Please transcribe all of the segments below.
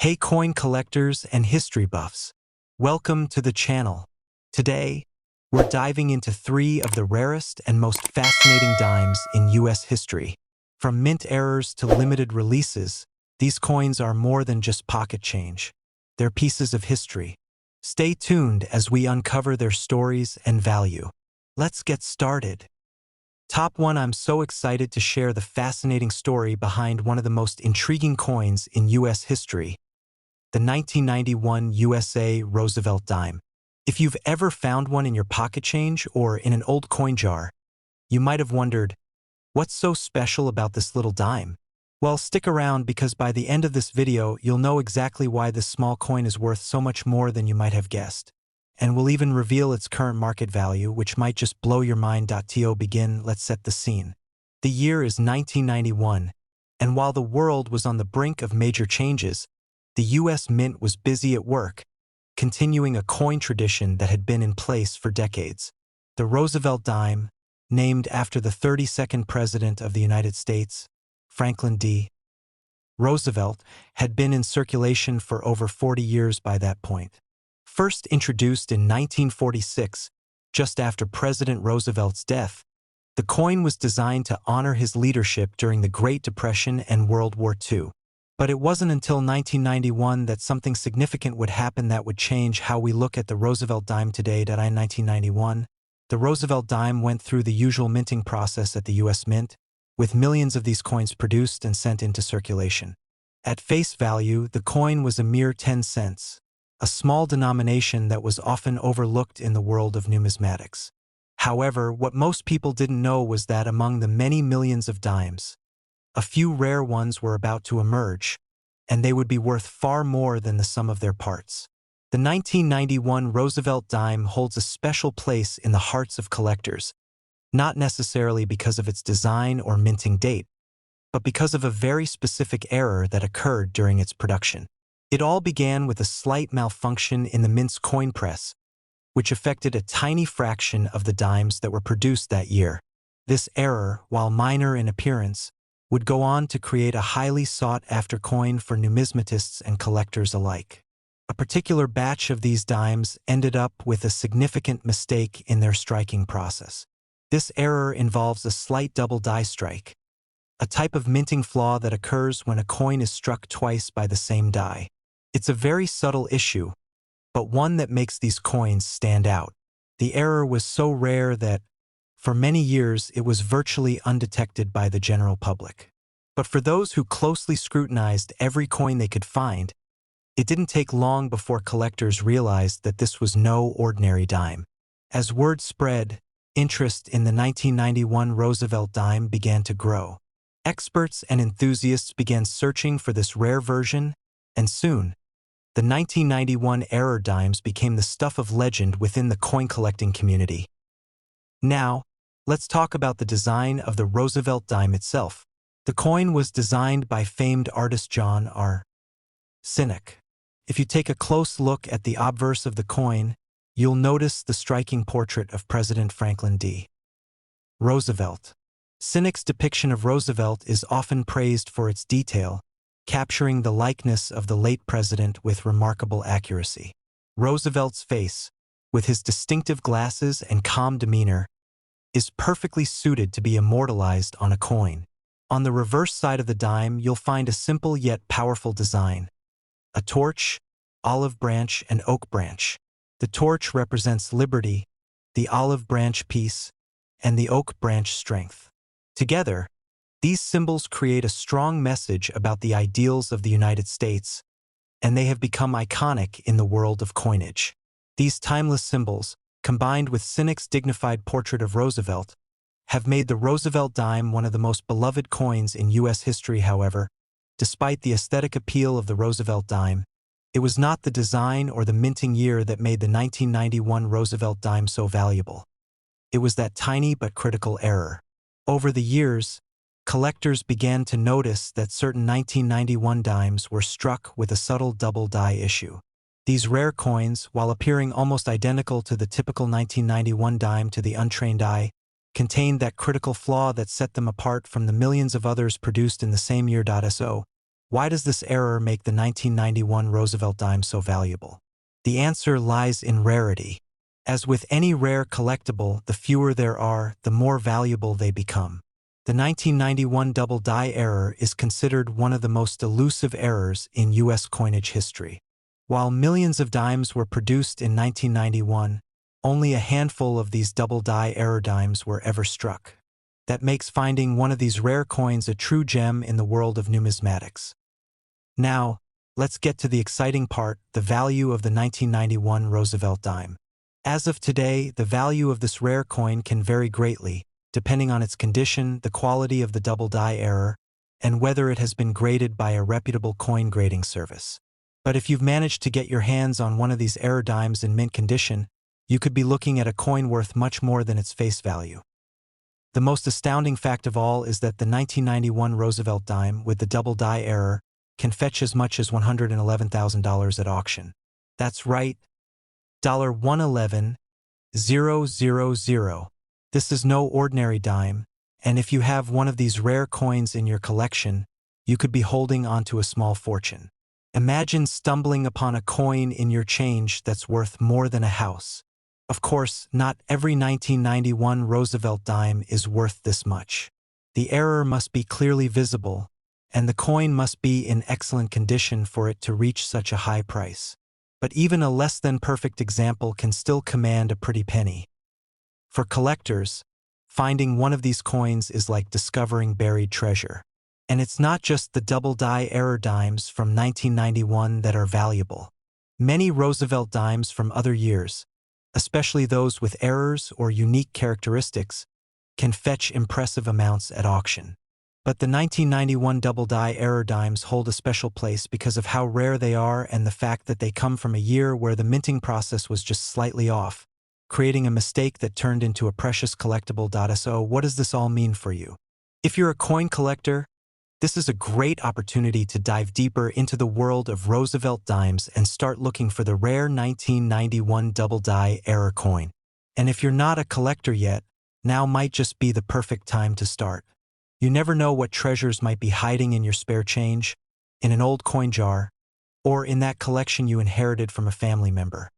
Hey coin collectors and history buffs, welcome to the channel. Today, we're diving into three of the rarest and most fascinating dimes in US history. From mint errors to limited releases, these coins are more than just pocket change. They're pieces of history. Stay tuned as we uncover their stories and value. Let's get started. Top 1. I'm so excited to share the fascinating story behind one of the most intriguing coins in US history, the 1991 USA Roosevelt Dime. If you've ever found one in your pocket change or in an old coin jar, you might have wondered, what's so special about this little dime? Well, stick around because by the end of this video, you'll know exactly why this small coin is worth so much more than you might have guessed. And we'll even reveal its current market value, which might just blow your mind. Let's set the scene. The year is 1991, and while the world was on the brink of major changes, the US Mint was busy at work, continuing a coin tradition that had been in place for decades. The Roosevelt Dime, named after the 32nd President of the United States, Franklin D. Roosevelt, had been in circulation for over 40 years by that point. First introduced in 1946, just after President Roosevelt's death, the coin was designed to honor his leadership during the Great Depression and World War II. But it wasn't until 1991 that something significant would happen that would change how we look at the Roosevelt Dime today. In 1991, the Roosevelt Dime went through the usual minting process at the US Mint, with millions of these coins produced and sent into circulation. At face value, the coin was a mere 10 cents. A small denomination that was often overlooked in the world of numismatics. However, what most people didn't know was that among the many millions of dimes, a few rare ones were about to emerge, and they would be worth far more than the sum of their parts. The 1991 Roosevelt Dime holds a special place in the hearts of collectors, not necessarily because of its design or minting date, but because of a very specific error that occurred during its production. It all began with a slight malfunction in the mint's coin press, which affected a tiny fraction of the dimes that were produced that year. This error, while minor in appearance, would go on to create a highly sought-after coin for numismatists and collectors alike. A particular batch of these dimes ended up with a significant mistake in their striking process. This error involves a slight double die strike, a type of minting flaw that occurs when a coin is struck twice by the same die. It's a very subtle issue, but one that makes these coins stand out. The error was so rare that, for many years, it was virtually undetected by the general public. But for those who closely scrutinized every coin they could find, it didn't take long before collectors realized that this was no ordinary dime. As word spread, interest in the 1991 Roosevelt Dime began to grow. Experts and enthusiasts began searching for this rare version, and soon, the 1991 error dimes became the stuff of legend within the coin collecting community. Now, let's talk about the design of the Roosevelt Dime itself. The coin was designed by famed artist John R. Sinnock. If you take a close look at the obverse of the coin, you'll notice the striking portrait of President Franklin D. Roosevelt. Sinnock's depiction of Roosevelt is often praised for its detail, capturing the likeness of the late president with remarkable accuracy. Roosevelt's face, with his distinctive glasses and calm demeanor, is perfectly suited to be immortalized on a coin. On the reverse side of the dime, you'll find a simple yet powerful design: a torch, olive branch, and oak branch. The torch represents liberty, the olive branch peace, and the oak branch strength. Together, these symbols create a strong message about the ideals of the United States, and they have become iconic in the world of coinage. These timeless symbols, combined with Sinnock's dignified portrait of Roosevelt, have made the Roosevelt Dime one of the most beloved coins in US history. However, despite the aesthetic appeal of the Roosevelt Dime, it was not the design or the minting year that made the 1991 Roosevelt Dime so valuable. It was that tiny but critical error. Over the years, collectors began to notice that certain 1991 dimes were struck with a subtle double die issue. These rare coins, while appearing almost identical to the typical 1991 dime to the untrained eye, contained that critical flaw that set them apart from the millions of others produced in the same year. So, Why does this error make the 1991 Roosevelt Dime so valuable? The answer lies in rarity. As with any rare collectible, the fewer there are, the more valuable they become. The 1991 double die error is considered one of the most elusive errors in U.S. coinage history. While millions of dimes were produced in 1991, only a handful of these double die error dimes were ever struck. That makes finding one of these rare coins a true gem in the world of numismatics. Now, let's get to the exciting part, the value of the 1991 Roosevelt Dime. As of today, the value of this rare coin can vary greatly, depending on its condition, the quality of the double die error, and whether it has been graded by a reputable coin grading service. But if you've managed to get your hands on one of these error dimes in mint condition, you could be looking at a coin worth much more than its face value. The most astounding fact of all is that the 1991 Roosevelt Dime with the double die error can fetch as much as $111,000 at auction. That's right, $111,000. This is no ordinary dime, and if you have one of these rare coins in your collection, you could be holding onto a small fortune. Imagine stumbling upon a coin in your change that's worth more than a house. Of course, not every 1991 Roosevelt dime is worth this much. The error must be clearly visible, and the coin must be in excellent condition for it to reach such a high price. But even a less than perfect example can still command a pretty penny. For collectors, finding one of these coins is like discovering buried treasure. And it's not just the double die error dimes from 1991 that are valuable. Many Roosevelt dimes from other years, especially those with errors or unique characteristics, can fetch impressive amounts at auction. But the 1991 double die error dimes hold a special place because of how rare they are and the fact that they come from a year where the minting process was just slightly off, creating a mistake that turned into a precious collectible. So what does this all mean for you? If you're a coin collector, this is a great opportunity to dive deeper into the world of Roosevelt dimes and start looking for the rare 1991 double die error coin. And if you're not a collector yet, now might just be the perfect time to start. You never know what treasures might be hiding in your spare change, in an old coin jar, or in that collection you inherited from a family member.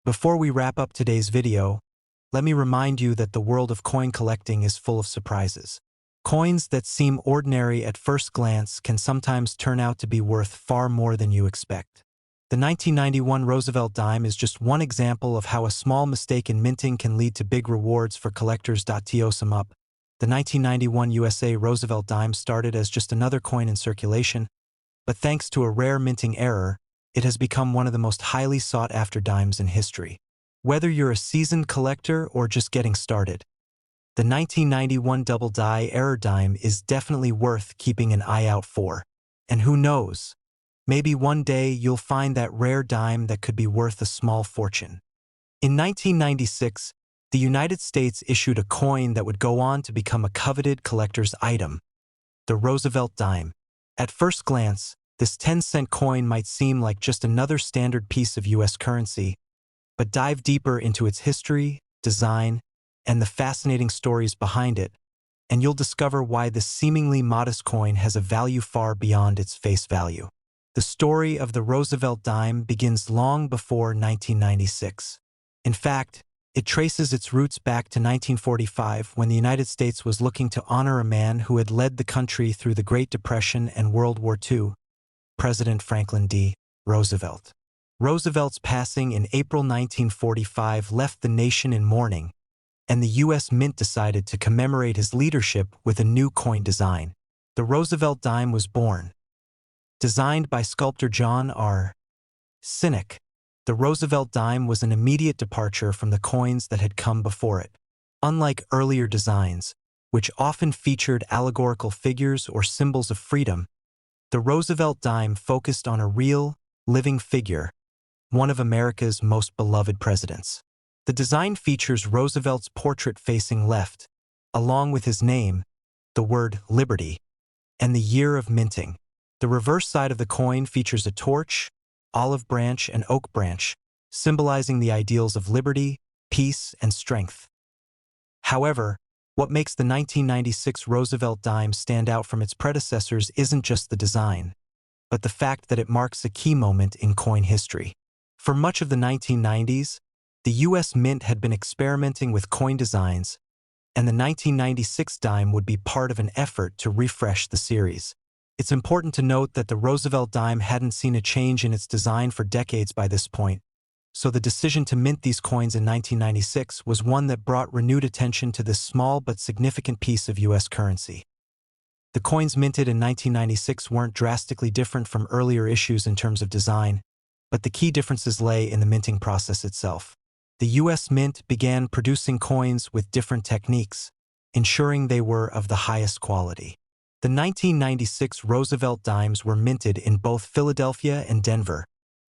Before we wrap up today's video, let me remind you that the world of coin collecting is full of surprises. Coins that seem ordinary at first glance can sometimes turn out to be worth far more than you expect. The 1991 Roosevelt Dime is just one example of how a small mistake in minting can lead to big rewards for collectors. To sum up, the 1991 USA Roosevelt Dime started as just another coin in circulation, but thanks to a rare minting error, it has become one of the most highly sought-after dimes in history. Whether you're a seasoned collector or just getting started, the 1991 double die error dime is definitely worth keeping an eye out for. And who knows, maybe one day you'll find that rare dime that could be worth a small fortune. In 1996, the United States issued a coin that would go on to become a coveted collector's item, the Roosevelt Dime. At first glance, this 10-cent coin might seem like just another standard piece of U.S. currency, but dive deeper into its history, design, and the fascinating stories behind it, and you'll discover why this seemingly modest coin has a value far beyond its face value. The story of the Roosevelt Dime begins long before 1996. In fact, it traces its roots back to 1945 when the United States was looking to honor a man who had led the country through the Great Depression and World War II, President Franklin D. Roosevelt. Roosevelt's passing in April 1945 left the nation in mourning, and the U.S. Mint decided to commemorate his leadership with a new coin design. The Roosevelt Dime was born. Designed by sculptor John R. Sinnock, the Roosevelt Dime was an immediate departure from the coins that had come before it. Unlike earlier designs, which often featured allegorical figures or symbols of freedom, the Roosevelt Dime focused on a real, living figure, one of America's most beloved presidents. The design features Roosevelt's portrait facing left, along with his name, the word Liberty, and the year of minting. The reverse side of the coin features a torch, olive branch, and oak branch, symbolizing the ideals of liberty, peace, and strength. However, what makes the 1996 Roosevelt Dime stand out from its predecessors isn't just the design. but the fact that it marks a key moment in coin history. For much of the 1990s, the U.S. Mint had been experimenting with coin designs, and the 1996 dime would be part of an effort to refresh the series. It's important to note that the Roosevelt dime hadn't seen a change in its design for decades by this point, so the decision to mint these coins in 1996 was one that brought renewed attention to this small but significant piece of U.S. currency. The coins minted in 1996 weren't drastically different from earlier issues in terms of design, but the key differences lay in the minting process itself. The U.S. Mint began producing coins with different techniques, ensuring they were of the highest quality. The 1996 Roosevelt dimes were minted in both Philadelphia and Denver,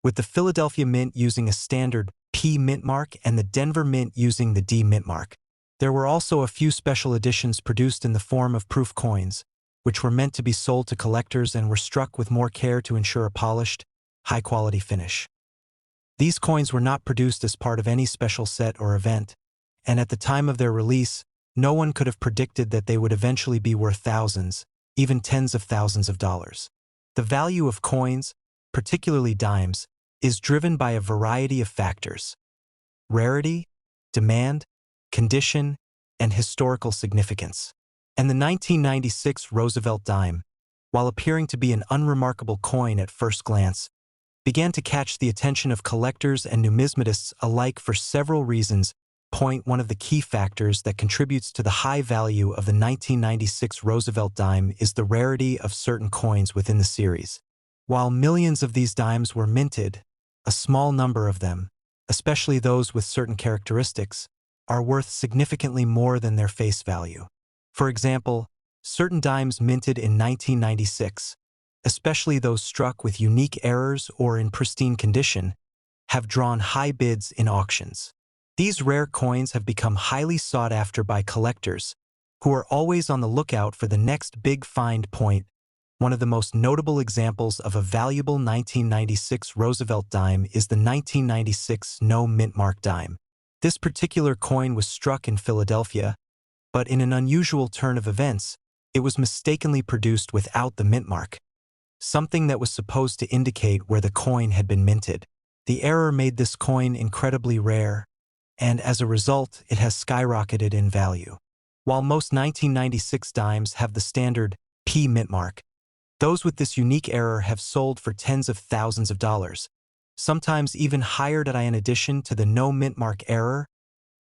with the Philadelphia Mint using a standard P mint mark and the Denver Mint using the D mint mark. There were also a few special editions produced in the form of proof coins, which were meant to be sold to collectors and were struck with more care to ensure a polished, high-quality finish. These coins were not produced as part of any special set or event, and at the time of their release, no one could have predicted that they would eventually be worth thousands, even tens of thousands of dollars. The value of coins, particularly dimes, is driven by a variety of factors: rarity, demand, condition, and historical significance. And the 1996 Roosevelt dime, while appearing to be an unremarkable coin at first glance, began to catch the attention of collectors and numismatists alike for several reasons. One of the key factors that contributes to the high value of the 1996 Roosevelt dime is the rarity of certain coins within the series. While millions of these dimes were minted, a small number of them, especially those with certain characteristics, are worth significantly more than their face value. For example, certain dimes minted in 1996, especially those struck with unique errors or in pristine condition, have drawn high bids in auctions. These rare coins have become highly sought after by collectors, who are always on the lookout for the next big find. One of the most notable examples of a valuable 1996 Roosevelt dime is the 1996 No Mint Mark dime. This particular coin was struck in Philadelphia, but in an unusual turn of events, it was mistakenly produced without the mint mark, something that was supposed to indicate where the coin had been minted. The error made this coin incredibly rare, and as a result, it has skyrocketed in value. While most 1996 dimes have the standard P mint mark, those with this unique error have sold for tens of thousands of dollars, sometimes even higher. In addition to the no mint mark error,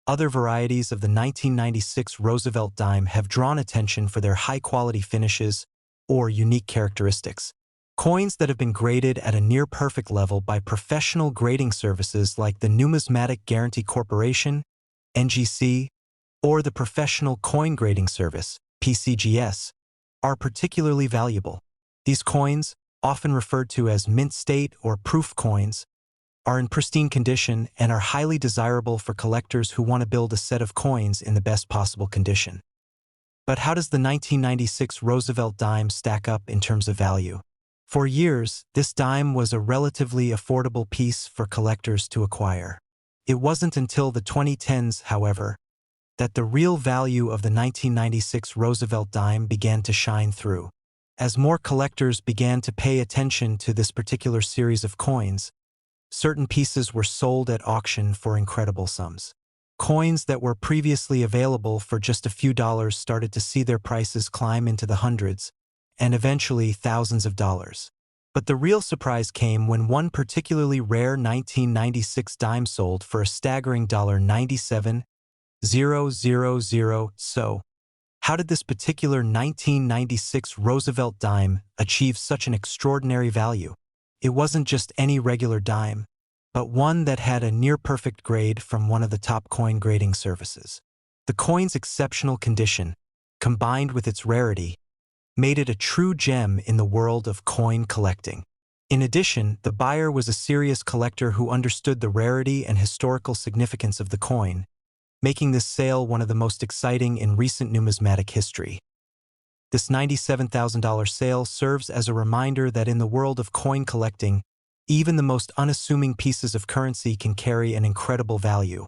other varieties of the 1996 Roosevelt dime have drawn attention for their high-quality finishes or unique characteristics. Coins that have been graded at a near-perfect level by professional grading services like the Numismatic Guarantee Corporation, NGC, or the Professional Coin Grading Service, PCGS, are particularly valuable. These coins, often referred to as mint state or proof coins, are in pristine condition and are highly desirable for collectors who want to build a set of coins in the best possible condition. But how does the 1996 Roosevelt dime stack up in terms of value? For years, this dime was a relatively affordable piece for collectors to acquire. It wasn't until the 2010s, however, that the real value of the 1996 Roosevelt dime began to shine through. As more collectors began to pay attention to this particular series of coins, certain pieces were sold at auction for incredible sums. Coins that were previously available for just a few dollars started to see their prices climb into the hundreds, and eventually thousands of dollars. But the real surprise came when one particularly rare 1996 dime sold for a staggering $97,000. So, how did this particular 1996 Roosevelt dime achieve such an extraordinary value? It wasn't just any regular dime, but one that had a near-perfect grade from one of the top coin grading services. The coin's exceptional condition, combined with its rarity, made it a true gem in the world of coin collecting. In addition, the buyer was a serious collector who understood the rarity and historical significance of the coin, making this sale one of the most exciting in recent numismatic history. This $97,000 sale serves as a reminder that in the world of coin collecting, even the most unassuming pieces of currency can carry an incredible value,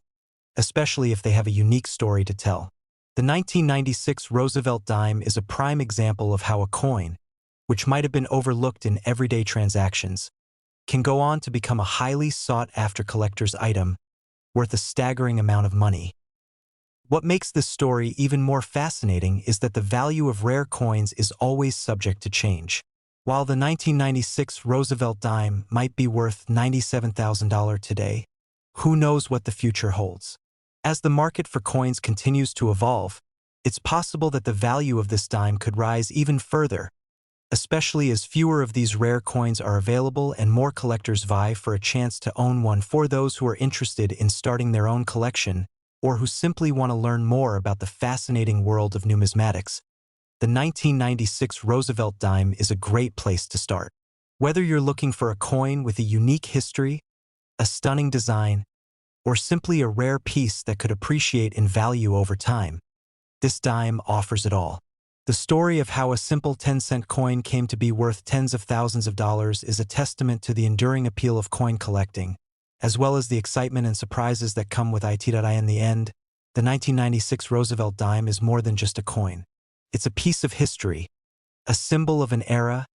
especially if they have a unique story to tell. The 1996 Roosevelt dime is a prime example of how a coin, which might have been overlooked in everyday transactions, can go on to become a highly sought-after collector's item worth a staggering amount of money. What makes this story even more fascinating is that the value of rare coins is always subject to change. While the 1996 Roosevelt Dime might be worth $97,000 today, who knows what the future holds? As the market for coins continues to evolve, it's possible that the value of this dime could rise even further, especially as fewer of these rare coins are available and more collectors vie for a chance to own one. For those who are interested in starting their own collection or who simply want to learn more about the fascinating world of numismatics, the 1996 Roosevelt Dime is a great place to start. Whether you're looking for a coin with a unique history, a stunning design, or simply a rare piece that could appreciate in value over time, this dime offers it all. The story of how a simple 10-cent coin came to be worth tens of thousands of dollars is a testament to the enduring appeal of coin collecting, as well as the excitement and surprises that come with it. In the end, the 1996 Roosevelt Dime is more than just a coin. It's a piece of history, a symbol of an era,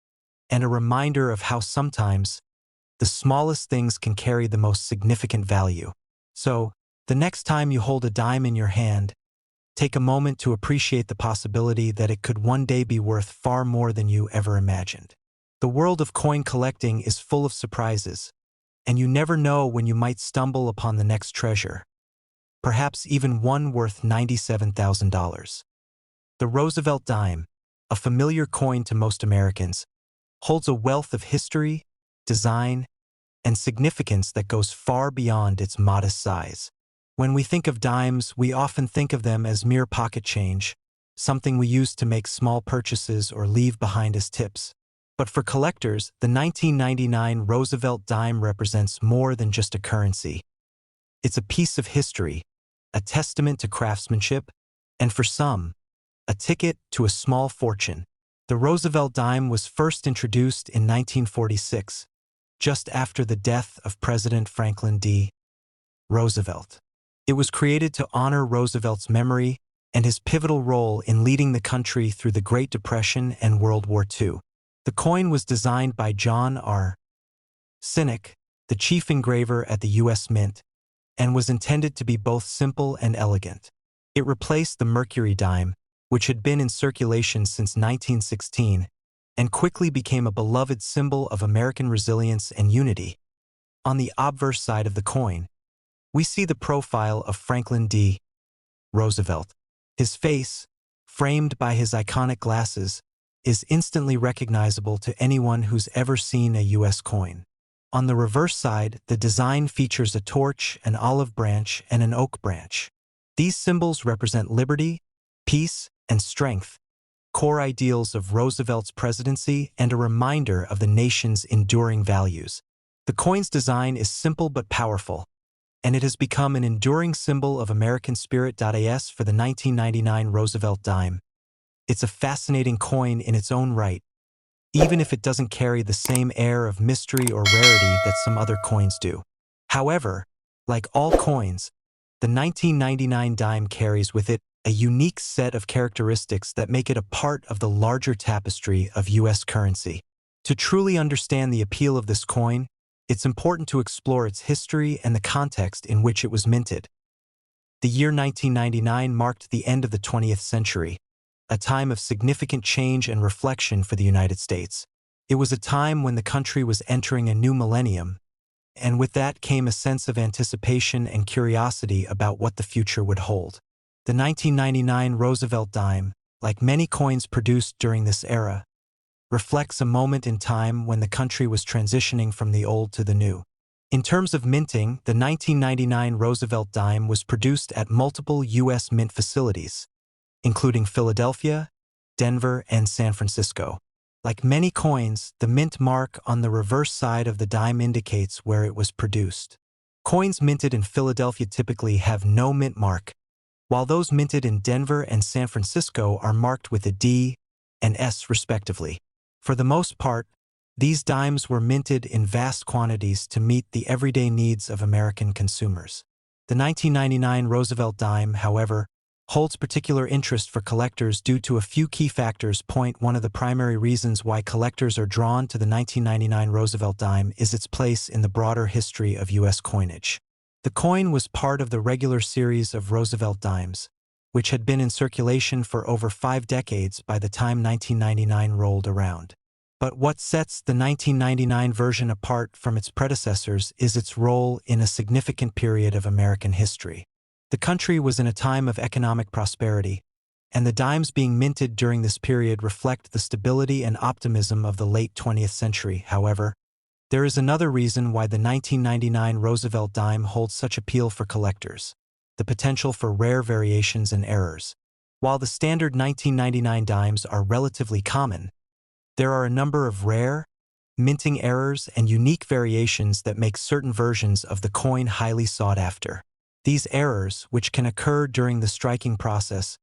and a reminder of how sometimes the smallest things can carry the most significant value. So, the next time you hold a dime in your hand, take a moment to appreciate the possibility that it could one day be worth far more than you ever imagined. The world of coin collecting is full of surprises, and you never know when you might stumble upon the next treasure, perhaps even one worth $97,000. The Roosevelt Dime, a familiar coin to most Americans, holds a wealth of history, design, and significance that goes far beyond its modest size. When we think of dimes, we often think of them as mere pocket change, something we use to make small purchases or leave behind as tips. But for collectors, the 1999 Roosevelt Dime represents more than just a currency. It's a piece of history, a testament to craftsmanship, and for some, a ticket to a small fortune. The Roosevelt Dime was first introduced in 1946, just after the death of President Franklin D. Roosevelt. It was created to honor Roosevelt's memory and his pivotal role in leading the country through the Great Depression and World War II. The coin was designed by John R. Sinnock, the chief engraver at the U.S. Mint, and was intended to be both simple and elegant. It replaced the Mercury Dime, which had been in circulation since 1916, and quickly became a beloved symbol of American resilience and unity. On the obverse side of the coin, we see the profile of Franklin D. Roosevelt. His face, framed by his iconic glasses, is instantly recognizable to anyone who's ever seen a U.S. coin. On the reverse side, the design features a torch, an olive branch, and an oak branch. These symbols represent liberty, peace, and strength, core ideals of Roosevelt's presidency and a reminder of the nation's enduring values. The coin's design is simple but powerful, and it has become an enduring symbol of American spirit. As for the 1999 Roosevelt Dime, it's a fascinating coin in its own right, even if it doesn't carry the same air of mystery or rarity that some other coins do. However, like all coins, the 1999 dime carries with it a unique set of characteristics that make it a part of the larger tapestry of U.S. currency. To truly understand the appeal of this coin, it's important to explore its history and the context in which it was minted. The year 1999 marked the end of the 20th century, a time of significant change and reflection for the United States. It was a time when the country was entering a new millennium, and with that came a sense of anticipation and curiosity about what the future would hold. The 1999 Roosevelt Dime, like many coins produced during this era, reflects a moment in time when the country was transitioning from the old to the new. In terms of minting, the 1999 Roosevelt Dime was produced at multiple U.S. mint facilities, including Philadelphia, Denver, and San Francisco. Like many coins, the mint mark on the reverse side of the dime indicates where it was produced. Coins minted in Philadelphia typically have no mint mark, while those minted in Denver and San Francisco are marked with a D and S respectively. For the most part, these dimes were minted in vast quantities to meet the everyday needs of American consumers. The 1999 Roosevelt Dime, however, holds particular interest for collectors due to a few key factors. One of the primary reasons why collectors are drawn to the 1999 Roosevelt Dime is its place in the broader history of U.S. coinage. The coin was part of the regular series of Roosevelt Dimes, which had been in circulation for over 5 decades by the time 1999 rolled around. But what sets the 1999 version apart from its predecessors is its role in a significant period of American history. The country was in a time of economic prosperity, and the dimes being minted during this period reflect the stability and optimism of the late 20th century. However, there is another reason why the 1999 Roosevelt Dime holds such appeal for collectors: the potential for rare variations and errors. While the standard 1999 dimes are relatively common, there are a number of rare, minting errors and unique variations that make certain versions of the coin highly sought after. These errors, which can occur during the striking process,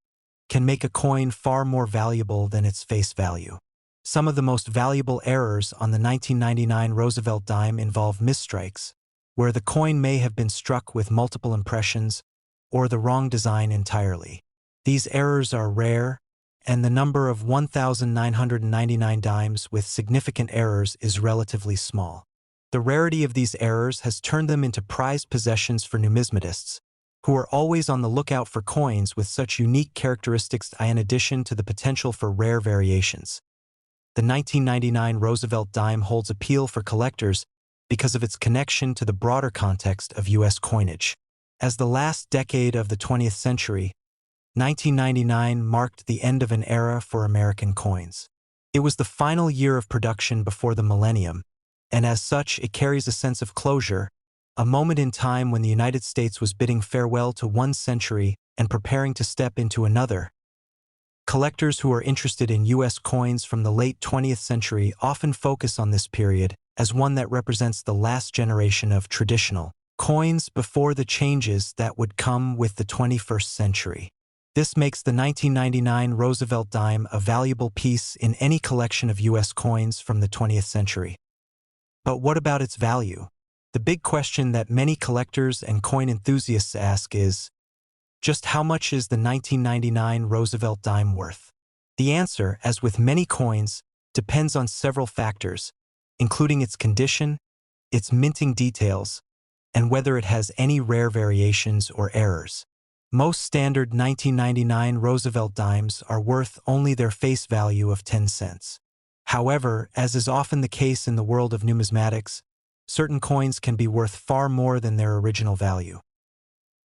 can make a coin far more valuable than its face value. Some of the most valuable errors on the 1999 Roosevelt Dime involve misstrikes, where the coin may have been struck with multiple impressions or the wrong design entirely. These errors are rare, and the number of 1,999 dimes with significant errors is relatively small. The rarity of these errors has turned them into prized possessions for numismatists, who are always on the lookout for coins with such unique characteristics. In addition to the potential for rare variations, the 1999 Roosevelt Dime holds appeal for collectors because of its connection to the broader context of U.S. coinage. As the last decade of the 20th century, 1999 marked the end of an era for American coins. It was the final year of production before the millennium, and as such it carries a sense of closure, a moment in time when the United States was bidding farewell to one century and preparing to step into another. Collectors who are interested in U.S. coins from the late 20th century often focus on this period as one that represents the last generation of traditional coins before the changes that would come with the 21st century. This makes the 1999 Roosevelt Dime a valuable piece in any collection of U.S. coins from the 20th century. But what about its value? The big question that many collectors and coin enthusiasts ask is, just how much is the 1999 Roosevelt Dime worth? The answer, as with many coins, depends on several factors, including its condition, its minting details, and whether it has any rare variations or errors. Most standard 1999 Roosevelt dimes are worth only their face value of 10 cents. However, as is often the case in the world of numismatics, certain coins can be worth far more than their original value.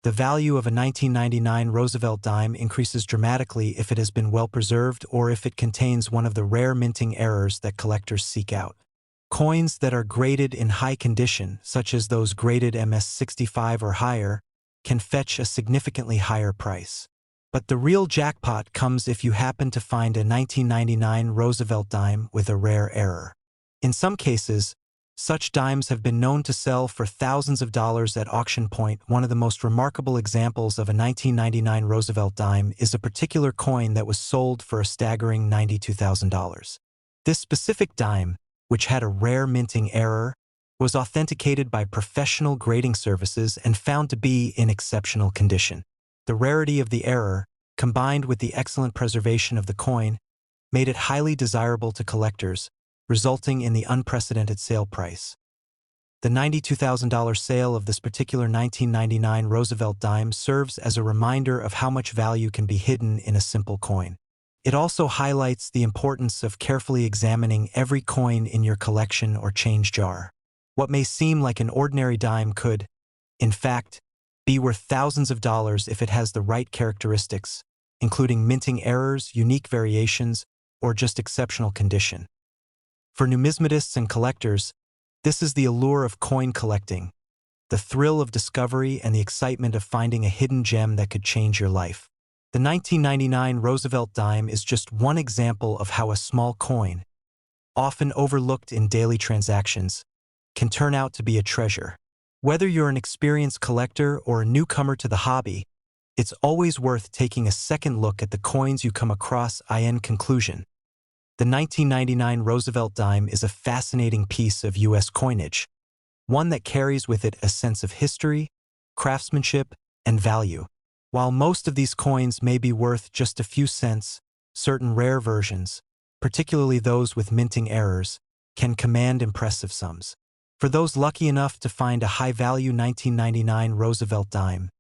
The value of a 1999 Roosevelt dime increases dramatically if it has been well preserved or if it contains one of the rare minting errors that collectors seek out. Coins that are graded in high condition, such as those graded MS65 or higher, can fetch a significantly higher price. But the real jackpot comes if you happen to find a 1999 Roosevelt dime with a rare error. In some cases, such dimes have been known to sell for thousands of dollars at auction point. One of the most remarkable examples of a 1999 Roosevelt dime is a particular coin that was sold for a staggering $92,000. This specific dime, which had a rare minting error, was authenticated by professional grading services and found to be in exceptional condition. The rarity of the error, combined with the excellent preservation of the coin, made it highly desirable to collectors, resulting in the unprecedented sale price. The $92,000 sale of this particular 1999 Roosevelt dime serves as a reminder of how much value can be hidden in a simple coin. It also highlights the importance of carefully examining every coin in your collection or change jar. What may seem like an ordinary dime could, in fact, be worth thousands of dollars if it has the right characteristics, including minting errors, unique variations, or just exceptional condition. For numismatists and collectors, this is the allure of coin collecting, the thrill of discovery and the excitement of finding a hidden gem that could change your life. The 1999 Roosevelt dime is just one example of how a small coin, often overlooked in daily transactions, can turn out to be a treasure. Whether you're an experienced collector or a newcomer to the hobby, it's always worth taking a second look at the coins you come across. In conclusion, the 1999 Roosevelt dime is a fascinating piece of U.S. coinage, one that carries with it a sense of history, craftsmanship, and value. While most of these coins may be worth just a few cents, certain rare versions, particularly those with minting errors, can command impressive sums. For those lucky enough to find a high-value 1999 Roosevelt Dime,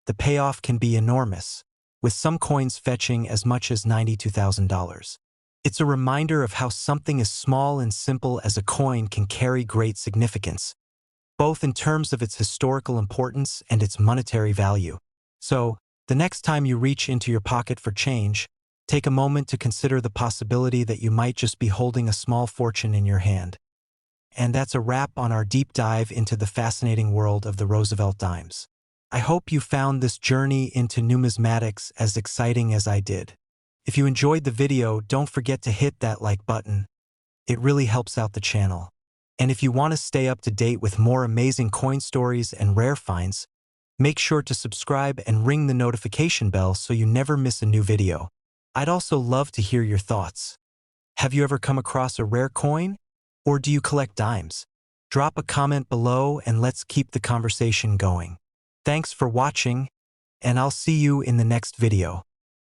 the payoff can be enormous, with some coins fetching as much as $92,000. It's a reminder of how something as small and simple as a coin can carry great significance, both in terms of its historical importance and its monetary value. So, the next time you reach into your pocket for change, take a moment to consider the possibility that you might just be holding a small fortune in your hand. And that's a wrap on our deep dive into the fascinating world of the Roosevelt Dimes. I hope you found this journey into numismatics as exciting as I did. If you enjoyed the video, don't forget to hit that like button. It really helps out the channel. And if you want to stay up to date with more amazing coin stories and rare finds, make sure to subscribe and ring the notification bell so you never miss a new video. I'd also love to hear your thoughts. Have you ever come across a rare coin? Or do you collect dimes? Drop a comment below and let's keep the conversation going. Thanks for watching, and I'll see you in the next video.